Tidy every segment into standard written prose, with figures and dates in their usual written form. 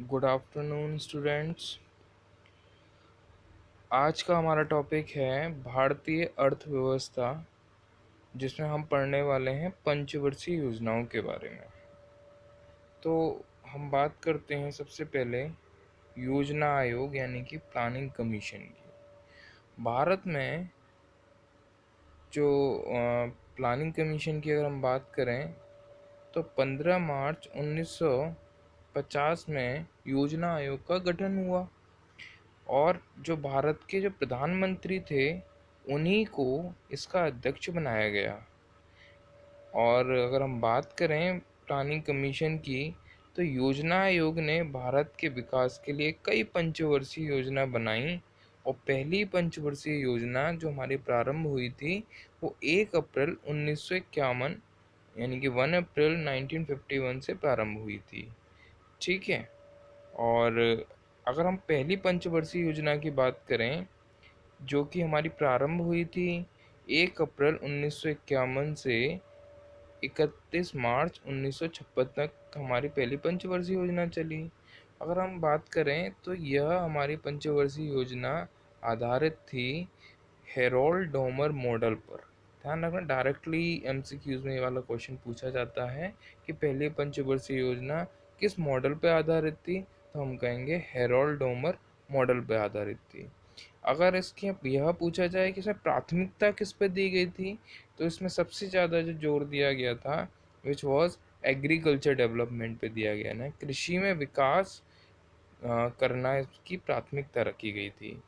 Good afternoon students. आज का हमारा टॉपिक है भारतीय अर्थव्यवस्था, जिसमें हम पढ़ने वाले हैं पंचवर्षीय योजनाओं के बारे में। तो हम बात करते हैं सबसे पहले योजना आयोग यानी कि प्लानिंग कमीशन की। भारत में जो प्लानिंग कमीशन की अगर हम बात करें तो 15 मार्च 1950 में योजना आयोग का गठन हुआ और जो भारत के जो प्रधानमंत्री थे उन्हीं को इसका अध्यक्ष बनाया गया। और अगर हम बात करें प्लानिंग कमीशन की, तो योजना आयोग ने भारत के विकास के लिए कई पंचवर्षीय योजना बनाई और पहली पंचवर्षीय योजना जो हमारी प्रारंभ हुई थी वो 1 अप्रैल 1951 यानी कि 1 अप्रैल 1951 से प्रारंभ हुई थी। ठीक है। और अगर हम पहली पंचवर्षीय योजना की बात करें जो कि हमारी प्रारंभ हुई थी 1 अप्रैल 1951 से 31 मार्च 1956 तक हमारी पहली पंचवर्षीय योजना चली। अगर हम बात करें तो यह हमारी पंचवर्षीय योजना आधारित थी हेरोल्ड डोमर मॉडल पर। ध्यान रखना, डायरेक्टली एमसीक्यूज में ये वाला क्वेश्चन पूछा जाता है कि पहली पंचवर्षीय योजना किस मॉडल पर आधारित थी, तो हम कहेंगे हेरोल्ड डोमर मॉडल पर आधारित थी। अगर इसके यह पूछा जाए कि इसमें प्राथमिकता किस पे दी गई थी, तो इसमें सबसे ज़्यादा जो जोर दिया गया था विच वॉज एग्रीकल्चर डेवलपमेंट पे दिया गया ना, कृषि में विकास करना इसकी प्राथमिकता रखी गई थी।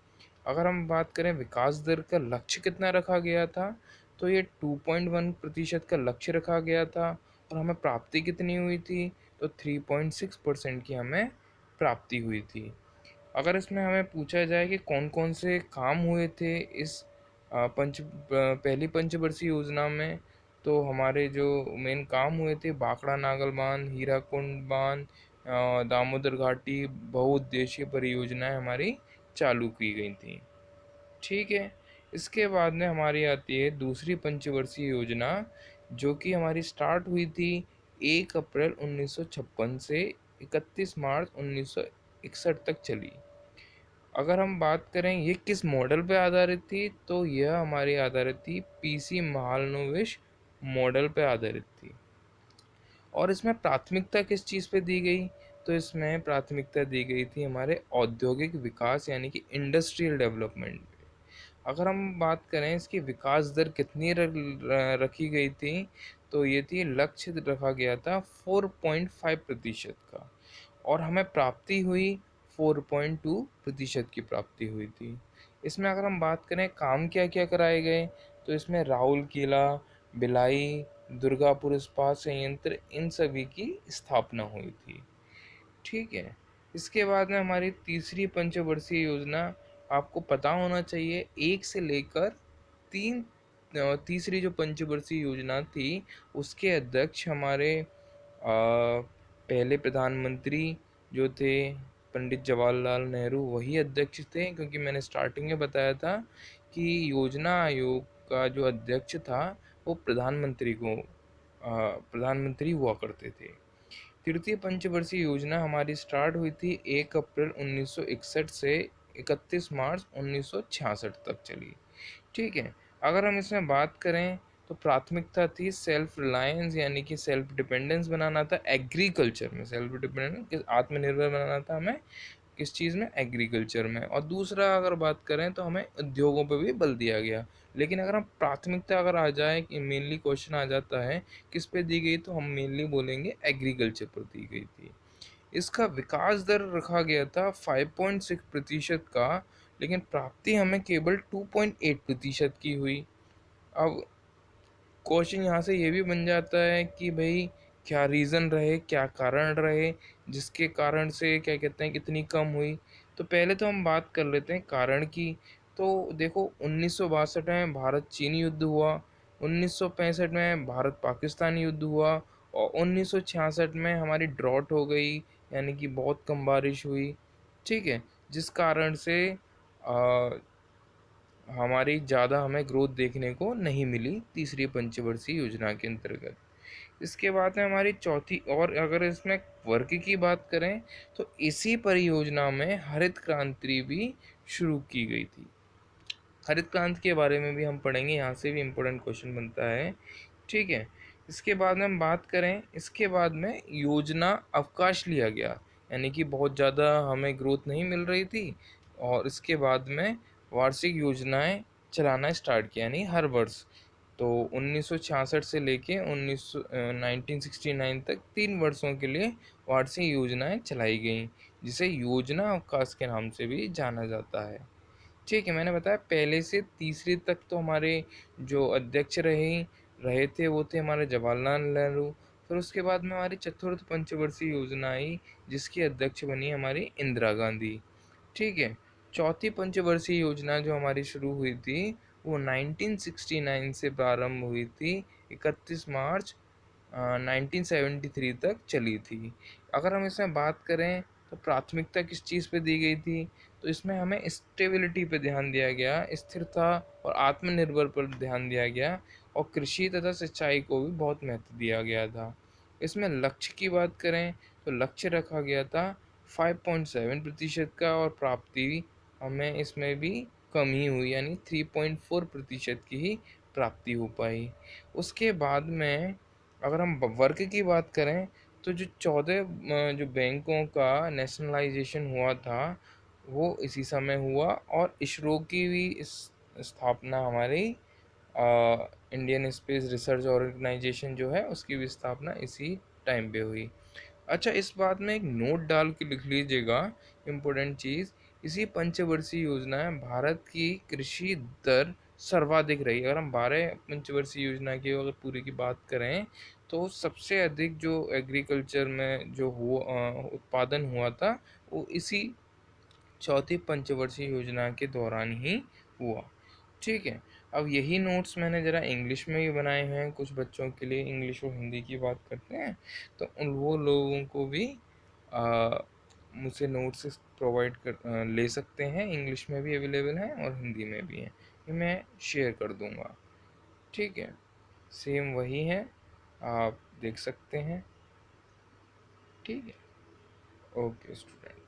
अगर हम बात करें विकास दर का लक्ष्य कितना रखा गया था, तो ये 2.1% का लक्ष्य रखा गया था और हमें प्राप्ति कितनी हुई थी, तो 3.6% की हमें प्राप्ति हुई थी। अगर इसमें हमें पूछा जाए कि कौन कौन से काम हुए थे इस पहली पंचवर्षीय योजना में, तो हमारे जो मेन काम हुए थे बांकड़ा नागल बांध, हीराकुंड बांध, दामोदर घाटी बहुउद्देशीय परियोजनाएं हमारी चालू की गई थी। ठीक है। इसके बाद में हमारी आती है दूसरी पंचवर्षीय योजना जो कि हमारी स्टार्ट हुई थी 1 अप्रैल 1956 से 31 मार्च 1961 तक चली। अगर हम बात करें ये किस मॉडल पे आधारित थी, तो यह हमारी आधारित थी पीसी महालनोबिस मॉडल पे आधारित थी। और इसमें प्राथमिकता किस चीज़ पे दी गई, तो इसमें प्राथमिकता दी गई थी हमारे औद्योगिक विकास यानी कि इंडस्ट्रियल डेवलपमेंट पे। अगर हम बात करें इसकी विकास दर कितनी रखी गई थी, तो ये थी लक्ष्य रखा गया था 4.5% का और हमें प्राप्ति हुई 4.2% की प्राप्ति हुई थी। इसमें अगर हम बात करें काम क्या क्या कराए गए, तो इसमें राउल किला, भिलाई, दुर्गापुर इस्पात संयंत्र इन सभी की स्थापना हुई थी। ठीक है। इसके बाद में हमारी तीसरी पंचवर्षीय योजना, आपको पता होना चाहिए 1 से लेकर 3, तीसरी जो पंचवर्षीय योजना थी उसके अध्यक्ष हमारे पहले प्रधानमंत्री जो थे पंडित जवाहरलाल नेहरू वही अध्यक्ष थे, क्योंकि मैंने स्टार्टिंग में बताया था कि योजना आयोग का जो अध्यक्ष था वो प्रधानमंत्री हुआ करते थे। तृतीय पंचवर्षीय योजना हमारी स्टार्ट हुई थी 1 अप्रैल 1961 से 31 मार्च 1966 तक चली। ठीक है। अगर हम इसमें बात करें तो प्राथमिकता थी सेल्फ रिलायंस यानी कि सेल्फ डिपेंडेंस बनाना था एग्रीकल्चर में, सेल्फ डिपेंडेंस आत्मनिर्भर बनाना था हमें किस चीज़ में, एग्रीकल्चर में। और दूसरा अगर बात करें तो हमें उद्योगों पे भी बल दिया गया। लेकिन अगर हम प्राथमिकता अगर आ जाए कि मेनली क्वेश्चन आ जाता है किस पे दी गई, तो हम मेनली बोलेंगे एग्रीकल्चर पर दी गई थी। इसका विकास दर रखा गया था 5.6% का, लेकिन प्राप्ति हमें केवल 2.8% की हुई। अब क्वेश्चन यहाँ से ये भी बन जाता है कि भाई क्या रीज़न रहे, क्या कारण रहे जिसके कारण से क्या कहते हैं कितनी कम हुई। तो पहले तो हम बात कर लेते हैं कारण की। तो देखो 1962 में भारत चीन युद्ध हुआ, 1965 में भारत पाकिस्तान युद्ध हुआ और 1966 में हमारी ड्रॉट हो गई यानी कि बहुत कम बारिश हुई। ठीक है। जिस कारण से आ, हमारी ज़्यादा हमें ग्रोथ देखने को नहीं मिली तीसरी पंचवर्षीय योजना के अंतर्गत। इसके बाद में हमारी चौथी, और अगर इसमें वर्ग की बात करें तो इसी परियोजना में हरित क्रांति भी शुरू की गई थी। हरित क्रांति के बारे में भी हम पढ़ेंगे, यहाँ से भी इम्पोर्टेंट क्वेश्चन बनता है। ठीक है, इसके बाद में हम बात करें, इसके बाद में योजना अवकाश लिया गया, यानी कि बहुत ज़्यादा हमें ग्रोथ नहीं मिल रही थी, और इसके बाद में वार्षिक योजनाएं चलाना स्टार्ट किया, यानी हर वर्ष। तो 1966 से लेके 1969 तक 3 वर्षों के लिए वार्षिक योजनाएं चलाई गईं, जिसे योजना अवकाश के नाम से भी जाना जाता है। ठीक है, मैंने बताया पहले से तीसरी तक तो हमारे जो अध्यक्ष रहे रहे थे वो थे हमारे जवाहरलाल नेहरू। फिर उसके बाद में हमारी चतुर्थ पंचवर्षीय योजना आई, जिसकी अध्यक्ष बनी हमारी इंदिरा गांधी। ठीक है, चौथी पंचवर्षीय योजना जो हमारी शुरू हुई थी वो 1969 से प्रारंभ हुई थी, 31 मार्च 1973 तक चली थी। अगर हम इसमें बात करें तो प्राथमिकता किस चीज़ पे दी गई थी, तो इसमें हमें स्टेबिलिटी पे ध्यान दिया गया, स्थिरता और आत्मनिर्भर पर ध्यान दिया गया, और कृषि तथा सिंचाई को भी बहुत महत्व दिया गया था। इसमें लक्ष्य की बात करें तो लक्ष्य रखा गया था 5.7% का, और प्राप्ति हमें इसमें भी कमी हुई, यानी 3.4% की ही प्राप्ति हो पाई। उसके बाद में अगर हम वर्क की बात करें तो जो 14 जो बैंकों का नेशनलाइजेशन हुआ था वो इसी समय हुआ, और इसरो की भी इस स्थापना हमारी इंडियन स्पेस रिसर्च ऑर्गेनाइजेशन जो है उसकी भी स्थापना इसी टाइम पे हुई। अच्छा, इस बात में एक नोट डाल के लिख लीजिएगा, इम्पोर्टेंट चीज़, इसी पंचवर्षीय योजना में भारत की कृषि दर सर्वाधिक रही। अगर हम 12 पंचवर्षीय योजना की अगर पूरी की बात करें तो सबसे अधिक जो एग्रीकल्चर में जो उत्पादन हुआ था वो इसी चौथी पंचवर्षीय योजना के दौरान ही हुआ। ठीक है, अब यही नोट्स मैंने ज़रा इंग्लिश में भी बनाए हैं कुछ बच्चों के लिए। इंग्लिश और हिंदी की बात करते हैं तो उन वो लोगों को भी आ, मुझसे नोट्स प्रोवाइड ले सकते हैं। इंग्लिश में भी अवेलेबल हैं और हिंदी में भी हैं, ये मैं शेयर कर दूंगा। ठीक है, सेम वही है, आप देख सकते हैं। ठीक है, ओके स्टूडेंट।